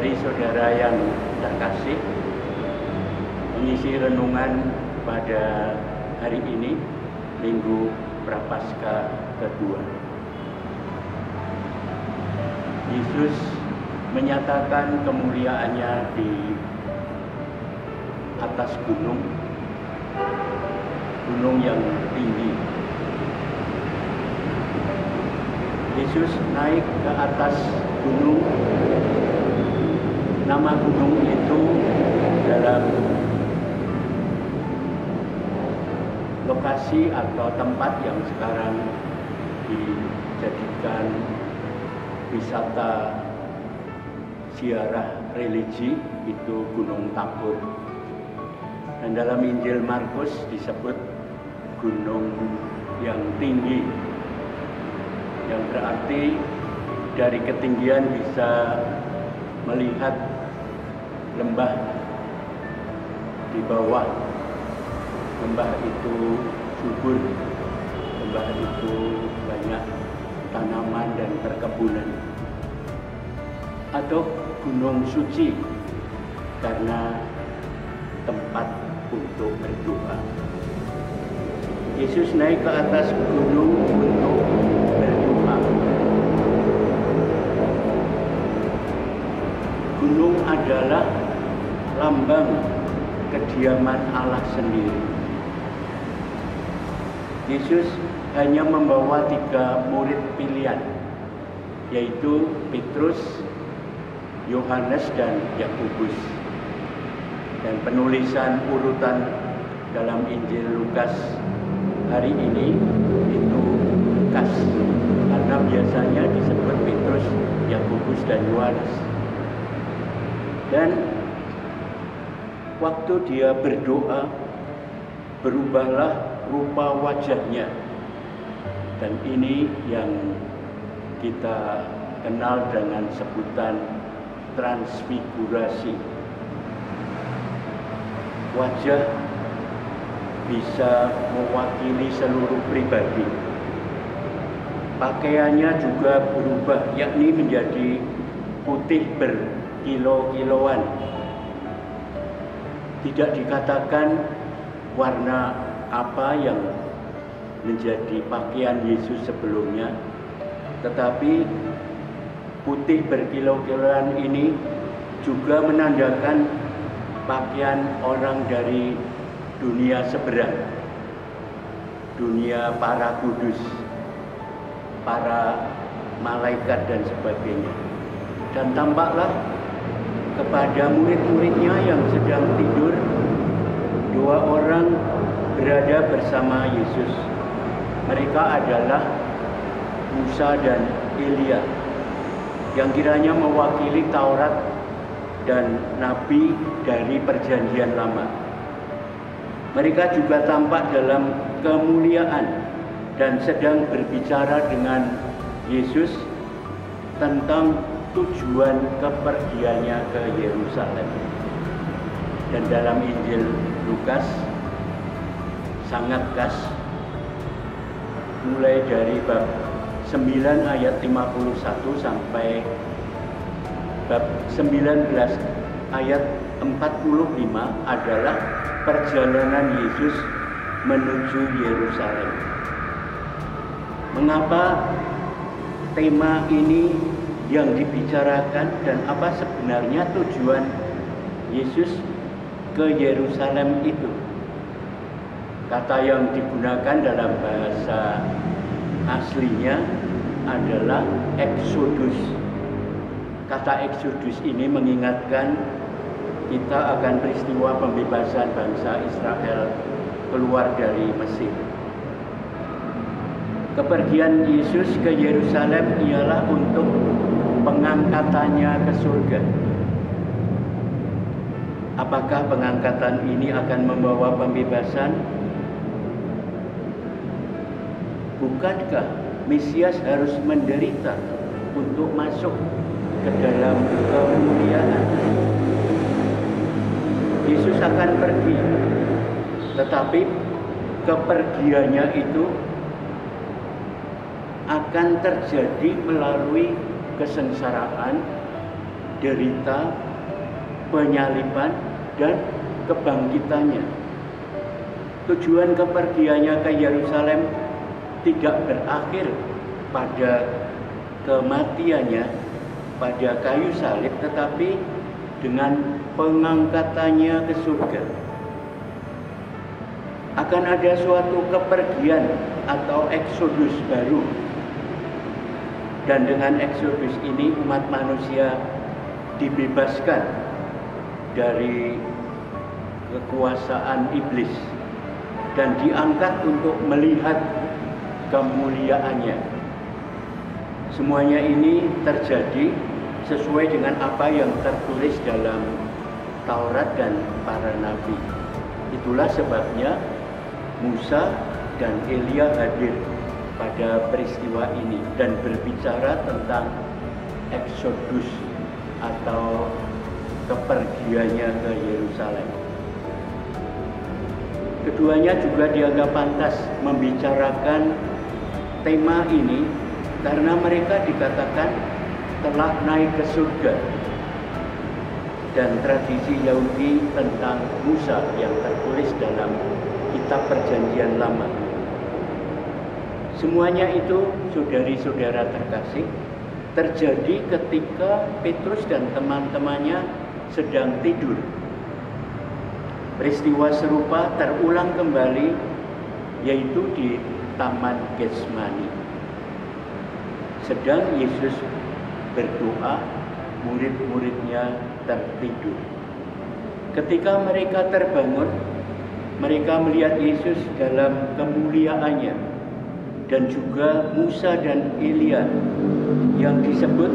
saudara yang terkasih, mengisi renungan pada hari ini, Minggu Prapaskah kedua. Yesus menyatakan kemuliaannya di atas gunung yang tinggi. Yesus naik ke atas gunung. Nama gunung itu dalam lokasi atau tempat yang sekarang dijadikan wisata ziarah religi itu Gunung Tabor. Dan dalam Injil Markus disebut gunung yang tinggi, yang berarti dari ketinggian bisa melihat lembah di bawah. Lembah itu subur, lembah itu banyak tanaman dan perkebunan. Atau gunung suci karena tempat untuk berdoa. Yesus naik ke atas gunung untuk berdoa. Gunung adalah lambang kediaman Allah sendiri. Yesus hanya membawa 3 murid pilihan, yaitu Petrus, Yohanes, dan Yakobus. Dan penulisan urutan dalam Injil Lukas hari ini itu khas, karena biasanya disebut Petrus, Yakobus, dan Yohanes. Dan waktu dia berdoa, berubahlah rupa wajahnya. Dan ini yang kita kenal dengan sebutan transfigurasi. Wajah bisa mewakili seluruh pribadi. Pakaiannya juga berubah, yakni menjadi putih berkilo-kiloan. Tidak dikatakan warna apa yang menjadi pakaian Yesus sebelumnya, tetapi putih berkilo-kiloan ini juga menandakan pakaian orang dari dunia seberang, dunia para kudus, para malaikat dan sebagainya. Dan tampaklah kepada murid-muridnya yang sedang tidur, 2 orang berada bersama Yesus. Mereka adalah Musa dan Elia, yang kiranya mewakili Taurat dan Nabi dari Perjanjian Lama. Mereka juga tampak dalam kemuliaan dan sedang berbicara dengan Yesus tentang tujuan kepergiannya ke Yerusalem. Dan dalam Injil Lukas sangat khas, mulai dari bab 9 ayat 51 sampai bab 19 ayat 45 adalah perjalanan Yesus menuju Yerusalem. Mengapa tema ini yang dibicarakan dan apa sebenarnya tujuan Yesus ke Yerusalem itu? Kata yang digunakan dalam bahasa aslinya adalah Exodus. Kata Exodus ini mengingatkan kita akan peristiwa pembebasan bangsa Israel keluar dari Mesir. Kepergian Yesus ke Yerusalem ialah untuk pengangkatannya ke surga. Apakah pengangkatan ini akan membawa pembebasan? Bukankah Mesias harus menderita untuk masuk ke dalam kemuliaan? Yesus akan pergi, tetapi kepergiannya itu akan terjadi melalui kesengsaraan derita, penyaliban, dan kebangkitannya. Tujuan kepergiannya ke Yerusalem tidak berakhir pada kematiannya pada kayu salib, tetapi dengan pengangkatannya ke surga. Akan ada suatu kepergian atau eksodus baru. Dan dengan eksodus ini umat manusia dibebaskan dari kekuasaan iblis dan diangkat untuk melihat kemuliaannya. Semuanya ini terjadi sesuai dengan apa yang tertulis dalam Taurat dan para nabi. Itulah sebabnya Musa dan Elia hadir pada peristiwa ini dan berbicara tentang eksodus atau kepergiannya ke Yerusalem. Keduanya juga dianggap pantas membicarakan tema ini karena mereka dikatakan telah naik ke surga. Dan tradisi Yahudi tentang Musa yang tertulis dalam kitab Perjanjian Lama. Semuanya itu, saudari-saudara terkasih, terjadi ketika Petrus dan teman-temannya sedang tidur. Peristiwa serupa terulang kembali, yaitu di Taman Getsemani. Sedang Yesus berdoa, murid-muridnya tertidur. Ketika mereka terbangun, mereka melihat Yesus dalam kemuliaannya, dan juga Musa dan Elia yang disebut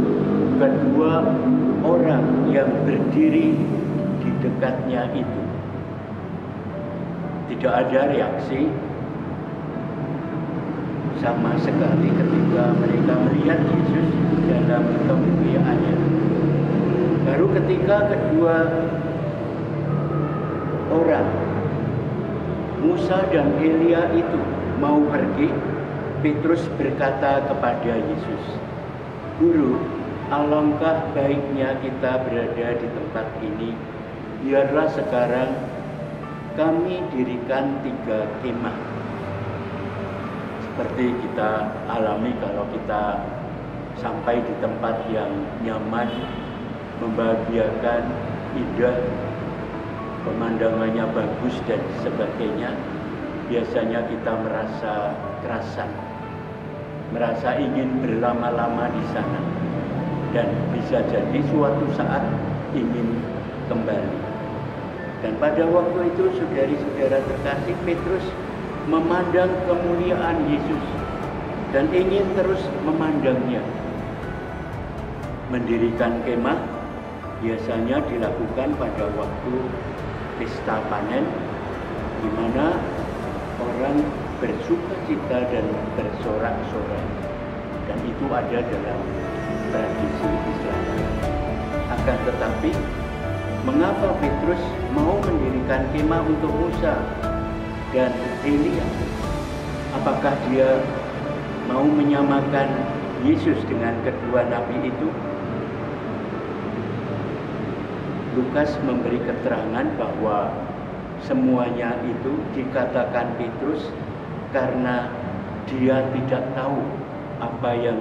kedua orang yang berdiri di dekatnya itu. Tidak ada reaksi sama sekali ketika mereka melihat Yesus dalam kemuliaannya. Baru ketika kedua orang, Musa dan Elia itu mau pergi, Petrus berkata kepada Yesus, "Guru, alangkah baiknya kita berada di tempat ini. Biarlah sekarang kami dirikan 3 kemah." Seperti kita alami kalau kita sampai di tempat yang nyaman, membahagiakan, indah, pemandangannya bagus dan sebagainya, biasanya kita merasa kerasan, merasa ingin berlama-lama di sana, dan bisa jadi suatu saat ingin kembali. Dan pada waktu itu, saudari-saudara terkasih, Petrus memandang kemuliaan Yesus dan ingin terus memandangnya. Mendirikan kemah biasanya dilakukan pada waktu pesta panen, di mana orang bersukacita dan bersorak-sorai, dan itu ada dalam tradisi Islam. Akan tetapi, mengapa Petrus mau mendirikan kemah untuk Musa dan Elia? Apakah dia mau menyamakan Yesus dengan kedua nabi itu? Lukas memberi keterangan bahwa semuanya itu dikatakan Petrus karena dia tidak tahu apa yang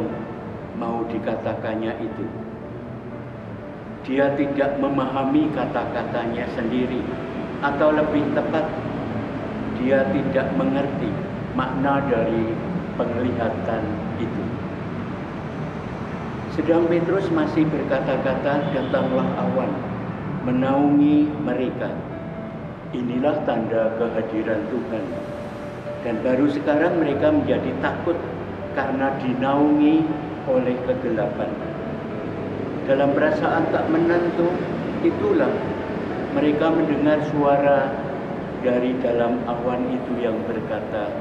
mau dikatakannya itu. Dia tidak memahami kata-katanya sendiri, atau lebih tepat, dia tidak mengerti makna dari penglihatan itu. Sedang Petrus masih berkata-kata, "Datanglah awan menaungi mereka." Inilah tanda kehadiran Tuhan. Dan baru sekarang mereka menjadi takut karena dinaungi oleh kegelapan. Dalam perasaan tak menentu, itulah mereka mendengar suara dari dalam awan itu yang berkata,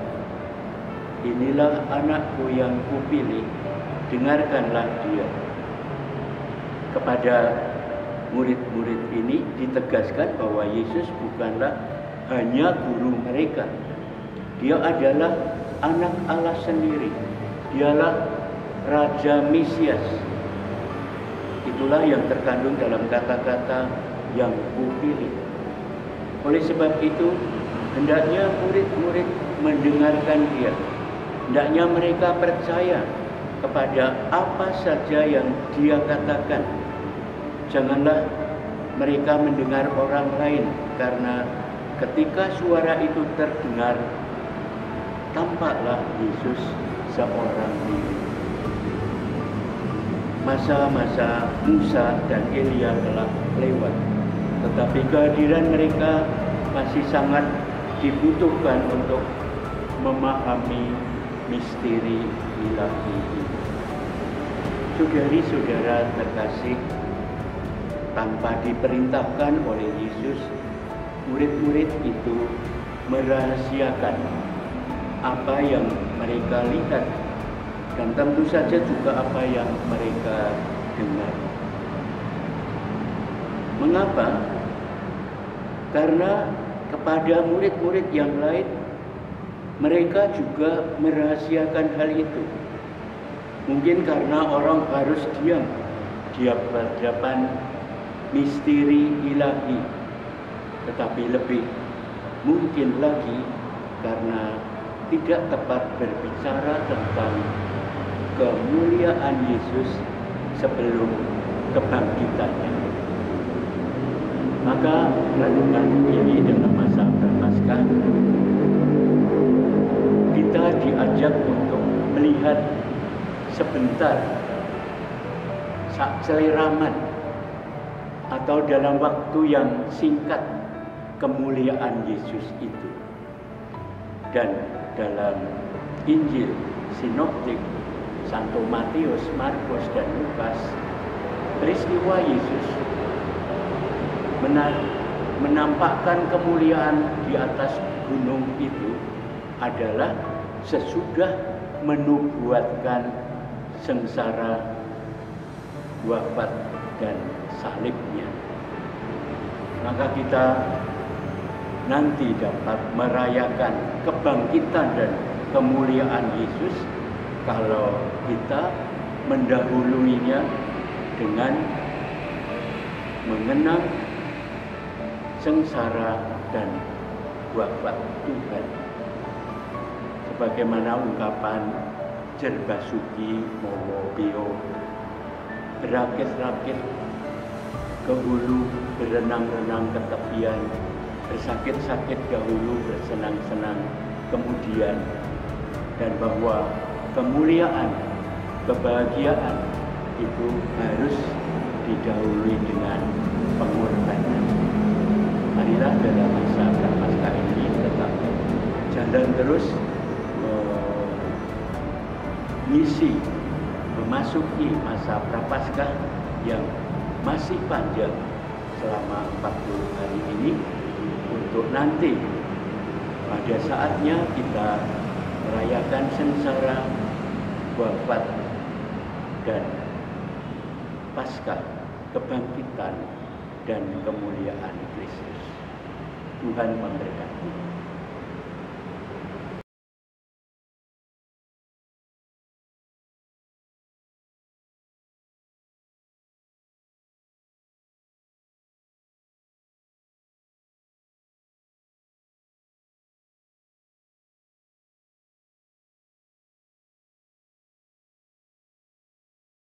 "Inilah anakku yang kupilih, dengarkanlah dia." Kepada murid-murid ini ditegaskan bahwa Yesus bukanlah hanya guru mereka. Dia adalah anak Allah sendiri. Dialah Raja Mesias. Itulah yang terkandung dalam kata-kata yang kupilih. Oleh sebab itu, hendaknya murid-murid mendengarkan dia. Hendaknya mereka percaya kepada apa saja yang dia katakan. Janganlah mereka mendengar orang lain, karena ketika suara itu terdengar, tampaklah Yesus seorang diri. Masa-masa Musa dan Elia telah lewat, tetapi kehadiran mereka masih sangat dibutuhkan untuk memahami misteri ilahi ini. Saudari-saudara terkasih, tanpa diperintahkan oleh Yesus, murid-murid itu merahasiakan apa yang mereka lihat, dan tentu saja juga apa yang mereka dengar. Mengapa? Karena kepada murid-murid yang lain, mereka juga merahasiakan hal itu. Mungkin karena orang harus diam di hadapan misteri ilahi, tetapi lebih mungkin lagi karena tidak tepat berbicara tentang kemuliaan Yesus sebelum kebangkitannya. Maka renungan ini dalam masa Prapaskah, kita diajak untuk melihat sebentar, seleraman atau dalam waktu yang singkat kemuliaan Yesus itu. Dan dalam Injil sinoptik Santo Matius, Markus, dan Lukas, peristiwa Yesus menampakkan kemuliaan di atas gunung itu adalah sesudah menubuatkan sengsara, wafat, dan salibnya. Maka kita nanti dapat merayakan kebangkitan dan kemuliaan Yesus kalau kita mendahuluinya dengan mengenang sengsara dan wafat Tuhan. Sebagaimana ungkapan Jerbasuki Mowo Bio, berakit-rakit ke hulu, berenang-renang ke tepian, bersakit-sakit dahulu, bersenang-senang kemudian, dan bahwa kemuliaan, kebahagiaan itu harus didahului dengan pengorbanan. Marilah dalam masa Prapaskah ini tetap jalan terus misi memasuki masa Prapaskah yang masih panjang selama 40 hari ini, untuk nanti pada saatnya kita merayakan sengsara, wafat, dan Paskah, kebangkitan dan kemuliaan Kristus. Tuhan memberkati.